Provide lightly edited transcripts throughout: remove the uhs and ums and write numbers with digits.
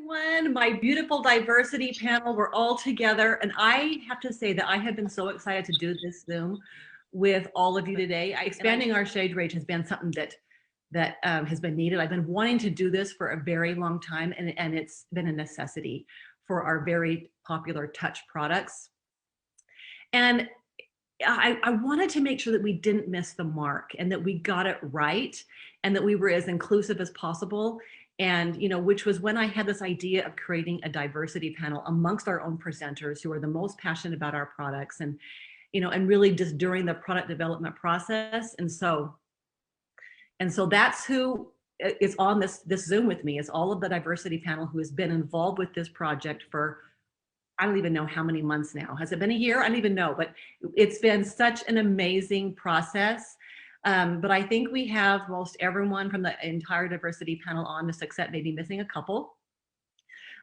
everyone. My beautiful diversity panel. We're all together. And I have to say that I have been so excited to do this Zoom with all of you today. Expanding our shade range has been something that has been needed. I've been wanting to do this for a very long time, and it's been a necessity for our very popular touch products. And I wanted to make sure that we didn't miss the mark and that we got it right and that we were as inclusive as possible. And, which was when I had this idea of creating a diversity panel amongst our own presenters who are the most passionate about our products and really just during the product development process. And so that's who is on this Zoom with me, is all of the diversity panel who has been involved with this project for, I don't even know how many months now. Has it been a year? I don't even know, but it's been such an amazing process. But I think we have most everyone from the entire diversity panel on this, except maybe missing a couple.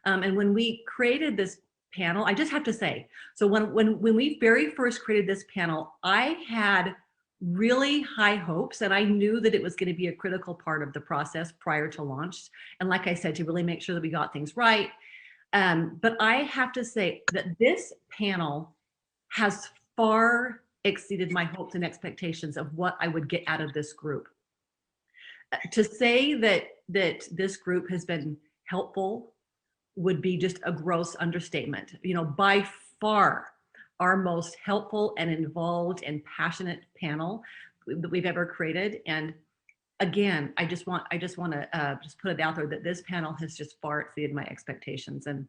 And when we created this panel, I just have to say, so when we very first created this panel, I had really high hopes, and I knew that it was going to be a critical part of the process prior to launch. And like I said, to really make sure that we got things right. But I have to say that this panel has far exceeded my hopes and expectations of what I would get out of this group. To say that this group has been helpful would be just a gross understatement. By far our most helpful and involved and passionate panel that we've ever created. And again, I just want to just put it out there that this panel has just far exceeded my expectations. And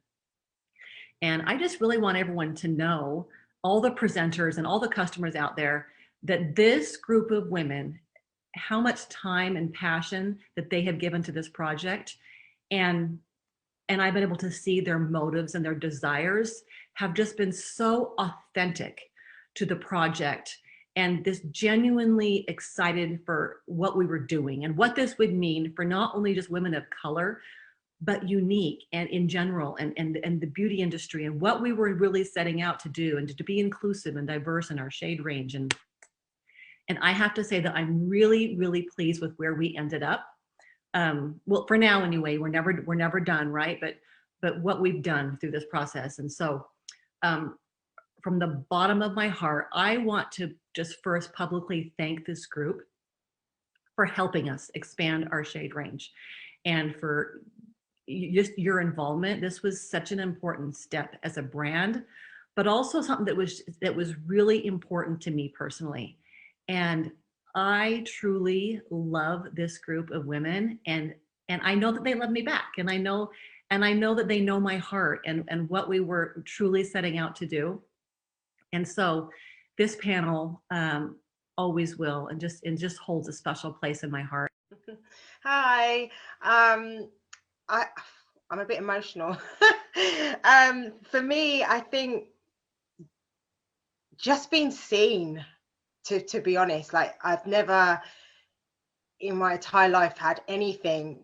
I just really want everyone to know, all the presenters and all the customers out there, that this group of women, how much time and passion that they have given to this project, and I've been able to see their motives and their desires have just been so authentic to the project, and this genuinely excited for what we were doing and what this would mean for not only just women of color, but Younique and in general, and the beauty industry, and what we were really setting out to do, and to be inclusive and diverse in our shade range. And I have to say that I'm really, really pleased with where we ended up. Well, for now anyway, we're never done, right? But what we've done through this process. And so from the bottom of my heart, I want to just first publicly thank this group for helping us expand our shade range, and for just your involvement. This was such an important step as a brand, but also something that was really important to me personally. And I truly love this group of women, and I know that they love me back, and I know that they know my heart and what we were truly setting out to do. And so this panel always will, and just holds a special place in my heart. Hi. I'm a bit emotional. For me, I think just being seen, to be honest, like I've never in my entire life had anything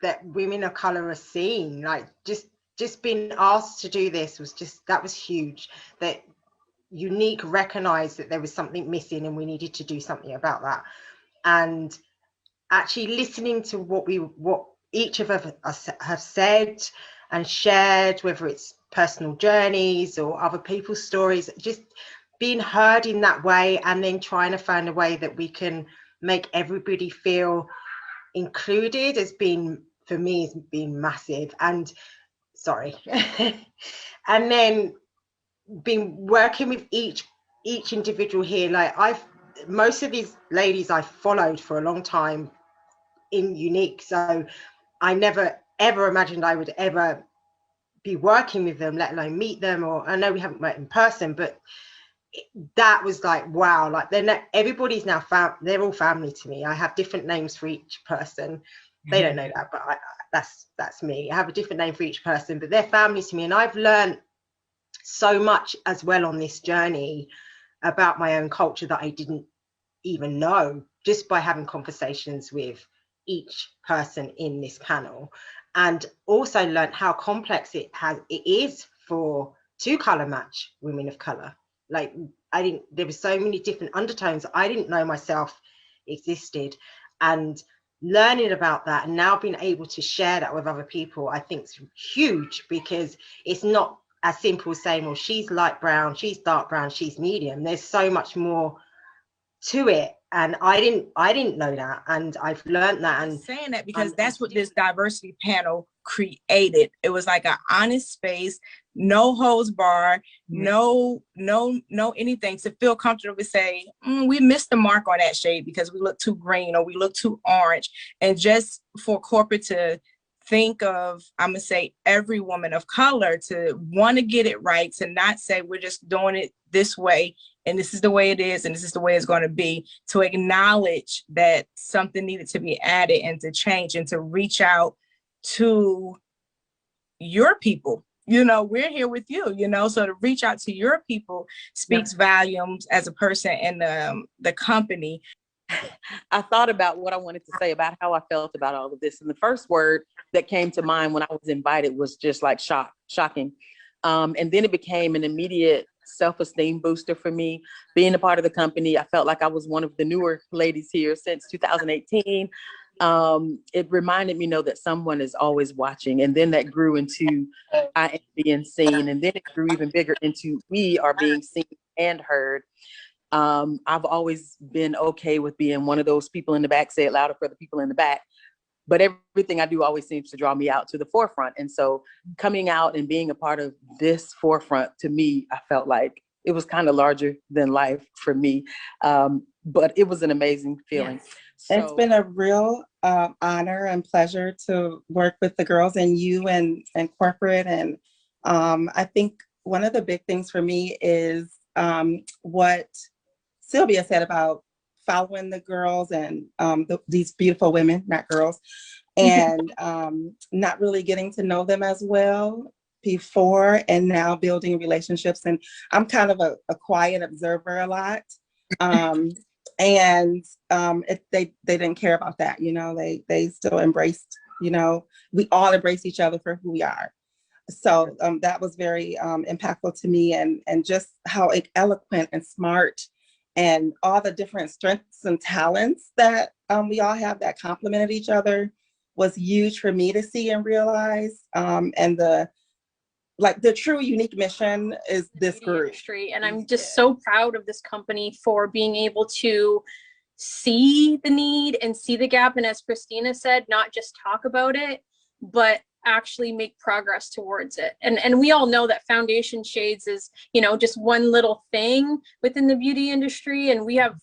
that women of color are seen. Like just being asked to do this that was huge. That Younique recognized that there was something missing and we needed to do something about that. And actually listening to what each of us have said and shared, whether it's personal journeys or other people's stories, just being heard in that way, and then trying to find a way that we can make everybody feel included has been, for me, has been massive. And sorry. And then been working with each individual here. Like most of these ladies I've followed for a long time in Younique, so I never ever imagined I would ever be working with them, let alone meet them. Or I know we haven't met in person, but that was like, wow, like everybody's now they're all family to me. I have different names for each person. They don't know that, but that's me. I have a different name for each person, but they're family to me. And I've learned so much as well on this journey about my own culture that I didn't even know, just by having conversations with each person in this panel. And also learned how complex it is to color match women of color. Like there were so many different undertones I didn't know myself existed. And learning about that and now being able to share that with other people, I think is huge, because it's not as simple as saying, well, she's light brown, she's dark brown, she's medium. There's so much more to it, and I didn't know that, and I've learned that. And saying that because that's what this diversity panel created. It was like an honest space, no holds bar, no anything, to feel comfortable to say, we missed the mark on that shade because we look too green or we look too orange. And just for corporate to think of, I'm gonna say every woman of color to want to get it right, to not say we're just doing it this way and this is the way it is and this is the way it's going to be, to acknowledge that something needed to be added and to change and to reach out to your people. You know, we're here with you, you know, so to reach out to your people speaks volumes as a person in the company. I thought about what I wanted to say about how I felt about all of this. And the first word that came to mind when I was invited was just like shocking. And then it became an immediate self-esteem booster for me. Being a part of the company, I felt like I was one of the newer ladies here since 2018. It reminded me, that someone is always watching. And then that grew into I am being seen. And then it grew even bigger into we are being seen and heard. I've always been okay with being one of those people in the back, say it louder for the people in the back. But everything I do always seems to draw me out to the forefront. And so coming out and being a part of this forefront, to me, I felt like it was kind of larger than life for me. But it was an amazing feeling. Yes. So, it's been a real honor and pleasure to work with the girls and you and corporate. And I think one of the big things for me is what Sylvia said about following the girls and these beautiful women, not girls, and not really getting to know them as well before, and now building relationships. And I'm kind of a quiet observer a lot. And they didn't care about that, they still embraced, we all embrace each other for who we are. So that was very impactful to me, and just how eloquent and smart and all the different strengths and talents that we all have that complemented each other was huge for me to see and realize. And the true unique mission is this group. Industry. And I'm just so proud of this company for being able to see the need and see the gap. And as Christina said, not just talk about it, but actually make progress towards it. And we all know that foundation shades is, just one little thing within the beauty industry. And we have,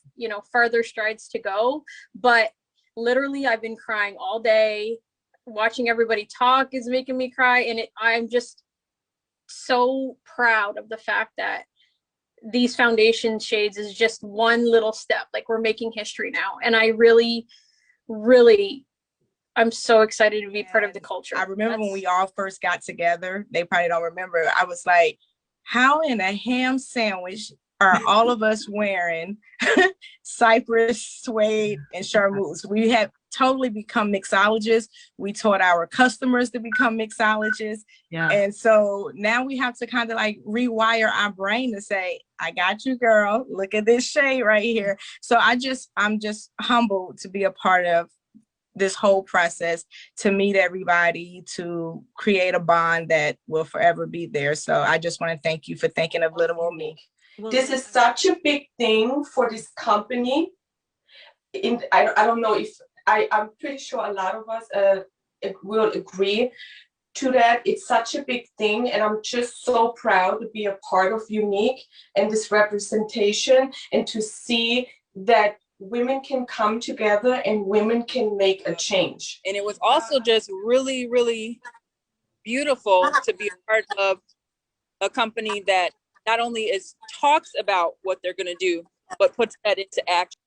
farther strides to go. But literally, I've been crying all day. Watching everybody talk is making me cry. And I'm just so proud of the fact that these foundation shades is just one little step. Like, we're making history now. And I really, really, I'm so excited to be part of the culture. I remember when we all first got together, they probably don't remember, I was like, how in a ham sandwich are all of us wearing cypress, suede, and charmeuse? We have totally become mixologists. We taught our customers to become mixologists. Yeah. And so now we have to kind of like rewire our brain to say, I got you, girl. Look at this shade right here. So I'm just humbled to be a part of this whole process, to meet everybody, to create a bond that will forever be there. So I just want to thank you for thinking of little old me. This is such a big thing for this company. I don't know if I'm pretty sure a lot of us will agree to that. It's such a big thing, and I'm just so proud to be a part of Younique and this representation, and to see that women can come together and women can make a change. And it was also just really, really beautiful to be a part of a company that not only talks about what they're going to do, but puts that into action.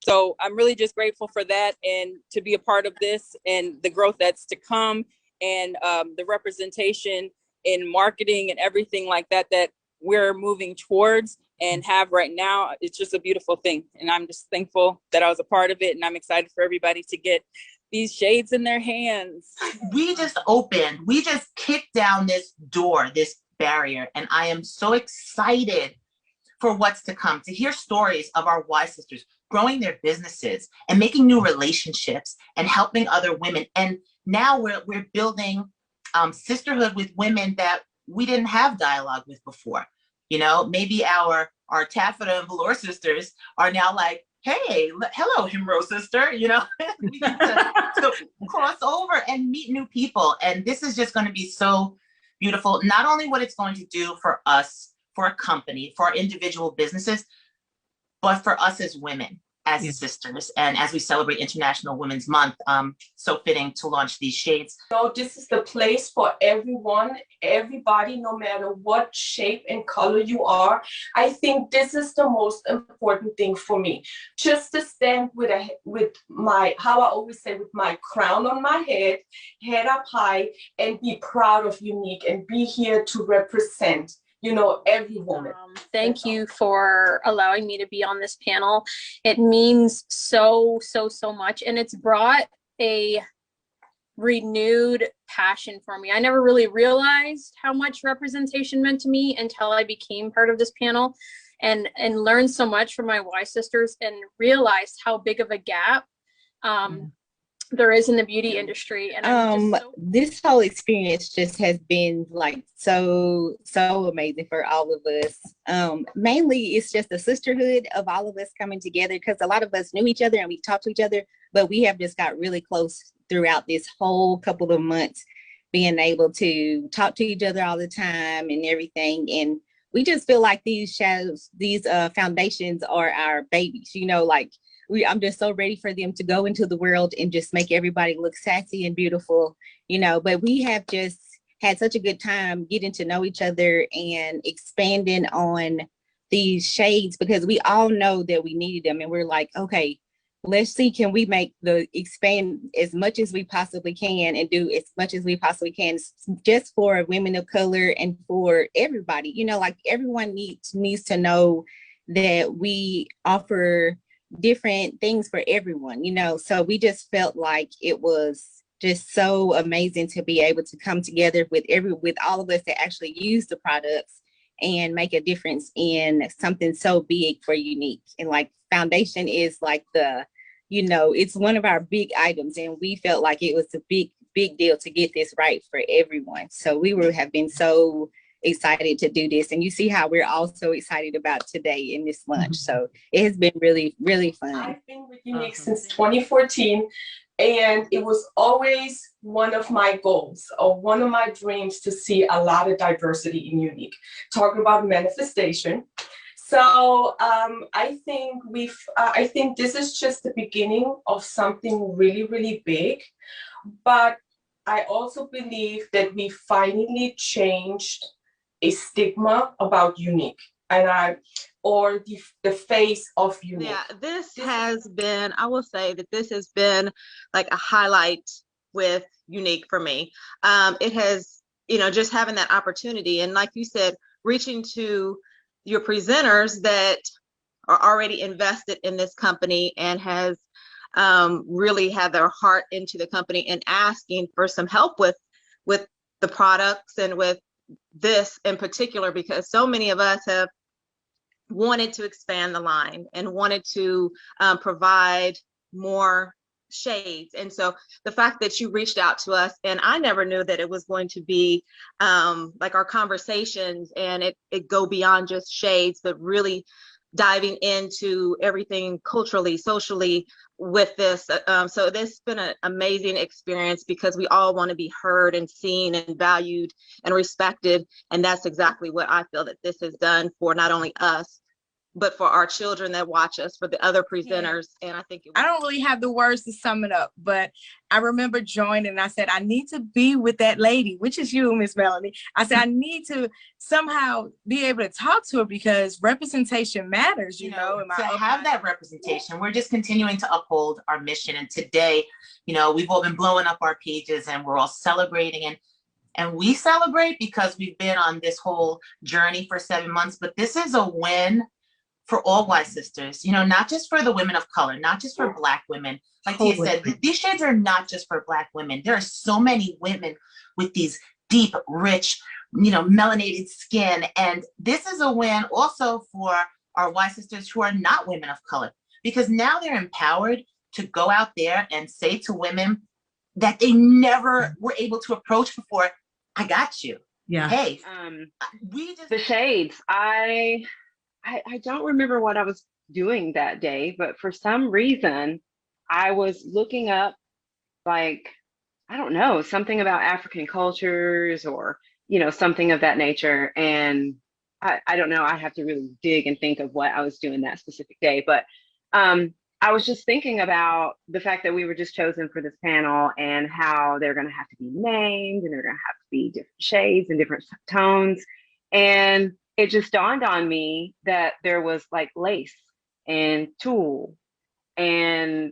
So I'm really just grateful for that, and to be a part of this and the growth that's to come, and the representation in marketing and everything like that we're moving towards and have right now. It's just a beautiful thing. And I'm just thankful that I was a part of it. And I'm excited for everybody to get these shades in their hands. We just kicked down this door, this barrier. And I am so excited for what's to come, to hear stories of our Y sisters growing their businesses and making new relationships and helping other women. And now we're building sisterhood with women that we didn't have dialogue with before. You know, maybe our taffeta and velour sisters are now like, hey, hello, Himro sister, you know, we get to cross over and meet new people. And this is just going to be so beautiful. Not only what it's going to do for us, for a company, for our individual businesses, but for us as women, as sisters, and as we celebrate International Women's Month, so fitting to launch these shades. So this is the place for everyone, everybody, no matter what shape and color you are. I think this is the most important thing for me. Just to stand with my, how I always say, with my crown on my head up high, and be proud of Younique and be here to represent, you know, every woman. Thank you for allowing me to be on this panel. It means so much, and it's brought a renewed passion for me. I never really realized how much representation meant to me until I became part of this panel and learned so much from my Y sisters and realized how big of a gap there is in the beauty industry. And this whole experience just has been like so amazing for all of us. Mainly it's just the sisterhood of all of us coming together, because a lot of us knew each other and we talked to each other, but we have just got really close throughout this whole couple of months, being able to talk to each other all the time and everything. And we just feel like these shadows, these foundations are our babies, you know, like I'm just so ready for them to go into the world and just make everybody look sassy and beautiful, you know. But we have just had such a good time getting to know each other and expanding on these shades, because we all know that we needed them. And we're like, okay, let's see, can we expand as much as we possibly can and do as much as we possibly can just for women of color and for everybody, you know, like everyone needs to know that we offer different things for everyone, you know. So we just felt like it was just so amazing to be able to come together with all of us that actually use the products and make a difference in something so big for Younique. And like foundation is like you know, it's one of our big items, and we felt like it was a big deal to get this right for everyone. So we have been so excited to do this, and you see how we're also excited about today in this lunch. So it has been really fun. I've been with Younique since 2014, and it was always one of my goals or one of my dreams to see a lot of diversity in Younique. Talking about manifestation. So I think this is just the beginning of something really big, but I also believe that we finally changed a stigma about Younique, or the face of Younique. Yeah, this has been, I will say that this has been like a highlight with Younique for me. It has, you know, just having that opportunity, and like you said, reaching to your presenters that are already invested in this company and has really had their heart into the company and asking for some help with the products and with this in particular, because so many of us have wanted to expand the line and wanted to provide more shades. And so the fact that you reached out to us, and I never knew that it was going to be like our conversations and it go beyond just shades, but really diving into everything culturally, socially with this. So this has been an amazing experience, because we all want to be heard and seen and valued and respected. And that's exactly what I feel that this has done for not only us, but for our children that watch us, for the other presenters. And I think I don't really have the words to sum it up, but I remember joining and I said, I need to be with that lady, which is you, Miss Melanie. I said, I need to somehow be able to talk to her, because representation matters, you know. To have that representation, we're just continuing to uphold our mission. And today, you know, we've all been blowing up our pages and we're all celebrating, and we celebrate because we've been on this whole journey for 7 months, but this is a win for all Y sisters, you know, not just for the women of color, not just for Black women. Like you said, these shades are not just for Black women. There are so many women with these deep, rich, you know, melanated skin. And this is a win also for our Y sisters who are not women of color, because now they're empowered to go out there and say to women that they never were able to approach before, I got you. Yeah. Hey, the shades. I don't remember what I was doing that day, but for some reason I was looking up, like, I don't know, something about African cultures or, something of that nature. And I don't know, I have to really dig and think of what I was doing that specific day. But I was just thinking about the fact that we were just chosen for this panel and how they're going to have to be named and they're going to have to be different shades and different tones. And it just dawned on me that there was like lace and tulle and,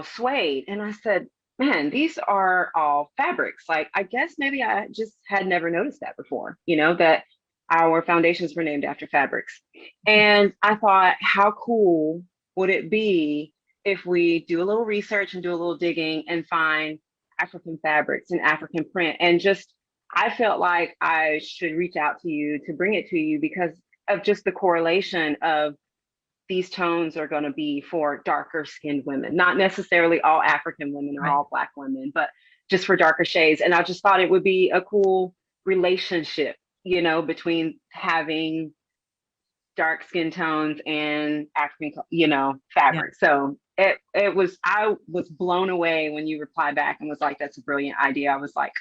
suede. And I said, man, these are all fabrics. Like, I guess maybe I just had never noticed that before, that our foundations were named after fabrics. And I thought, how cool would it be if we do a little research and do a little digging and find African fabrics and African print? And just, I felt like I should reach out to you to bring it to you because of just the correlation of these tones are going to be for darker skinned women, not necessarily all African women or all Black women, but just for darker shades. And I just thought it would be a cool relationship, between having dark skin tones and African, fabric. Yeah. So I was blown away when you replied back and was like, that's a brilliant idea. I was like,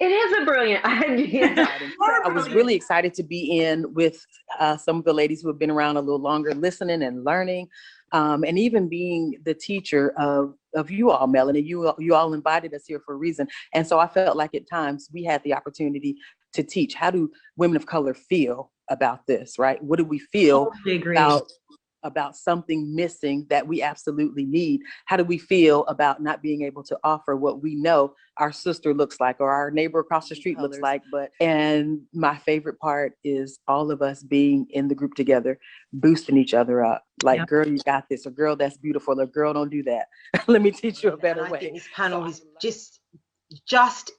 it is a brilliant idea. I was really excited to be in with some of the ladies who have been around a little longer, listening and learning, and even being the teacher of you all, Melanie. You all invited us here for a reason. And so I felt like at times we had the opportunity to teach. How do women of color feel about this, right? What do we feel about something missing that we absolutely need? How do we feel about not being able to offer what we know our sister looks like or our neighbor across the street looks like? And my favorite part is all of us being in the group together, boosting each other up. Like, girl, you got this, or girl, that's beautiful, or girl, don't do that. Let me teach you a better way. I think this panel is just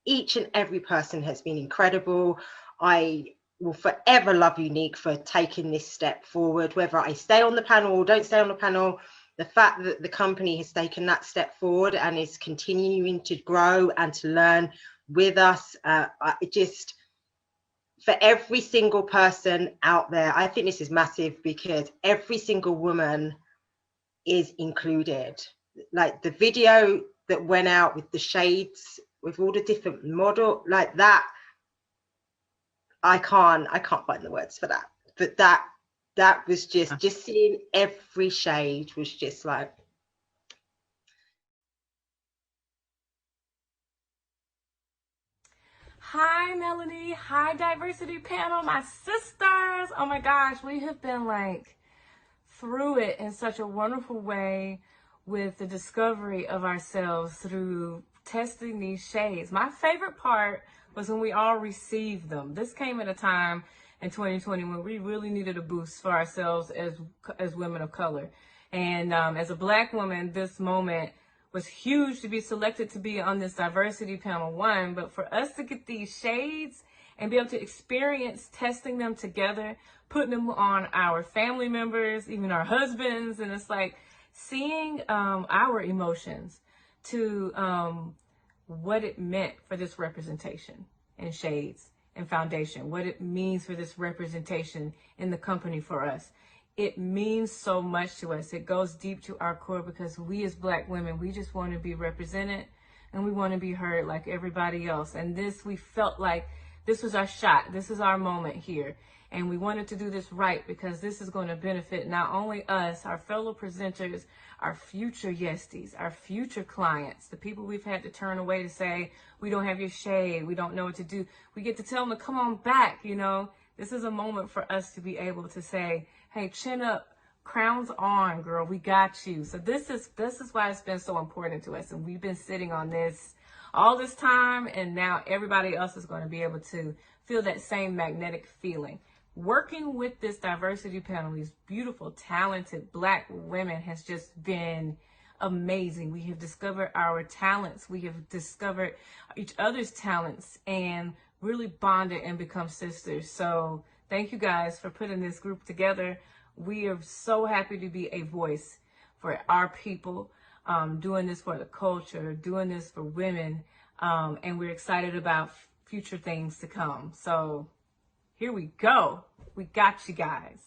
each and every person has been incredible. I will forever love Younique for taking this step forward, whether I stay on the panel or don't stay on the panel. The fact that the company has taken that step forward and is continuing to grow and to learn with us, for every single person out there, I think this is massive because every single woman is included. Like the video that went out with the shades, with all the different model, like that, I can't find the words for that. But that was just seeing every shade was just like. Hi, Melanie. Hi, Diversity Panel, my sisters. Oh my gosh, we have been like through it in such a wonderful way with the discovery of ourselves through testing these shades. My favorite part was when we all received them. This came at a time in 2020 when we really needed a boost for ourselves as women of color. And as a Black woman, this moment was huge to be selected to be on this diversity panel, one, but for us to get these shades and be able to experience testing them together, putting them on our family members, even our husbands, and it's like seeing our emotions to what it meant for this representation in shades and foundation, what it means for this representation in the company for us. It means so much to us. It goes deep to our core because we as Black women, we just want to be represented and we want to be heard like everybody else. And this, we felt like this was our shot. This is our moment here. And we wanted to do this right because this is going to benefit not only us, our fellow presenters, our future yesties, our future clients, the people we've had to turn away to say, we don't have your shade, we don't know what to do. We get to tell them to come on back, you know. This is a moment for us to be able to say, hey, chin up, crowns on, girl, we got you. So this is why it's been so important to us. And we've been sitting on this all this time, and now everybody else is going to be able to feel that same magnetic feeling. Working with this diversity panel, these beautiful, talented Black women has just been amazing. We have discovered our talents. We have discovered each other's talents and really bonded and become sisters. So thank you guys for putting this group together. We are so happy to be a voice for our people, doing this for the culture, doing this for women, and we're excited about future things to come. So here we go. We got you guys.